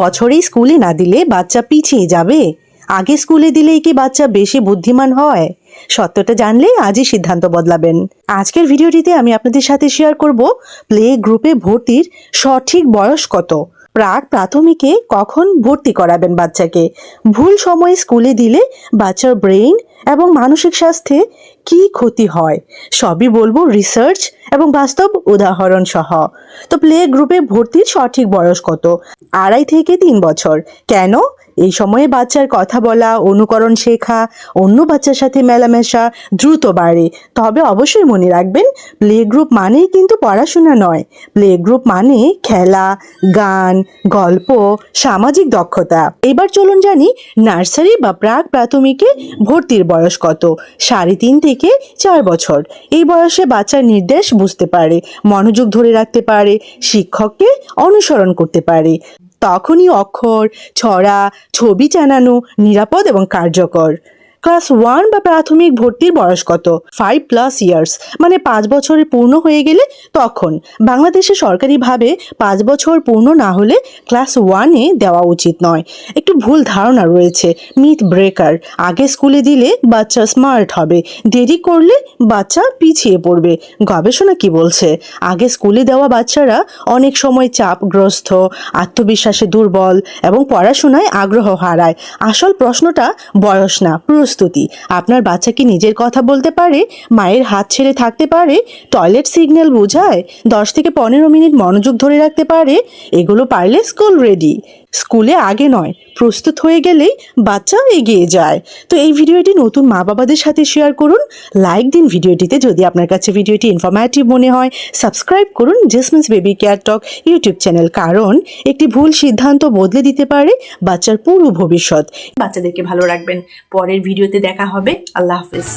বছরেই স্কুলে না দিলে বাচ্চা পিছিয়ে যাবে? আগে স্কুলে দিলেই কি বাচ্চা বেশি বুদ্ধিমান হয়? সত্যটা জানলে আজই সিদ্ধান্ত বদলাবেন। আজকের ভিডিওটিতে আমি আপনাদের সাথে শেয়ার করব প্লে গ্রুপে ভর্তির সঠিক বয়স কত, প্রাক প্রাথমিকে কখন ভর্তি করাবেন বাচ্চাকে, ভুল সময়ে স্কুলে দিলে বাচ্চার ব্রেইন এবং মানসিক স্বাস্থ্যে কি ক্ষতি হয়, সবই বলবো রিসার্চ এবং বাস্তব উদাহরণ সহ। তো প্লে গ্রুপে ভর্তির সঠিক বয়স কত? 2.5 থেকে 3 বছর। কেন? এই সময়ে বাচ্চার কথা বলা, অনুকরণ শেখা, অন্য বাচ্চার সাথে মেলামেশা দ্রুত বাড়ে। তবে অবশ্যই মনে রাখবেন, প্লে গ্রুপ মানেই কিন্তু পড়াশোনা নয়। প্লে গ্রুপ মানে খেলা, গান, গল্প, সামাজিক দক্ষতা। এবার চলুন জানি নার্সারি বা প্রাক প্রাথমিকে ভর্তির বয়স কত। 3.5 থেকে 4 বছর। এই বয়সে বাচ্চার নির্দেশ বুঝতে পারে, মনোযোগ ধরে রাখতে পারে, শিক্ষককে অনুসরণ করতে পারে। তখনই অক্ষর, ছড়া, ছবি জানানো নিরাপদ এবং কার্যকর। ক্লাস 1 বা প্রাথমিক ভর্তির বয়স কত? 5+ ইয়ার্স, মানে 5 বছরের পূর্ণ হয়ে গেলে তখন। বাংলাদেশে সরকারিভাবে 5 বছর পূর্ণ না হলে ক্লাস 1-এ দেওয়া উচিত নয়। একটু ভুল ধারণা রয়েছে, মিথ ব্রেকার। আগে স্কুলে দিলে বাচ্চা স্মার্ট হবে, দেরি করলে বাচ্চা পিছিয়ে পড়বে। গবেষণা কি বলছে? আগে স্কুলে দেওয়া বাচ্চারা অনেক সময় চাপগ্রস্ত, আত্মবিশ্বাসে দুর্বল এবং পড়াশোনায় আগ্রহ হারায়। আসল প্রশ্নটা বয়স না, প্রস্তুতি। আপনার বাচ্চা কি নিজের কথা বলতে পারে, মায়ের হাত ছেড়ে থাকতে পারে, টয়লেট সিগন্যাল বোঝায়, 10 থেকে 15 মিনিট মনোযোগ ধরে রাখতে পারে? এগুলো পারলে স্কুল রেডি। স্কুলে আগে নয়, প্রস্তুত হয়ে গেলেই বাচ্চা এগিয়ে যায়। তো এই ভিডিওটি নতুন মা বাবাদের সাথে শেয়ার করুন, লাইক দিন ভিডিওটিতে যদি আপনার কাছে ভিডিওটি ইনফরমেটিভ মনে হয়। সাবস্ক্রাইব করুন Jasmine's baby care talk YouTube channel, কারণ একটি ভুল সিদ্ধান্ত বদলে দিতে পারে বাচ্চার পুরো ভবিষ্যৎ। বাচ্চাদেরকে ভালো রাখবেন। পরের ভিডিওতে দেখা হবে। আল্লাহ হাফেজ।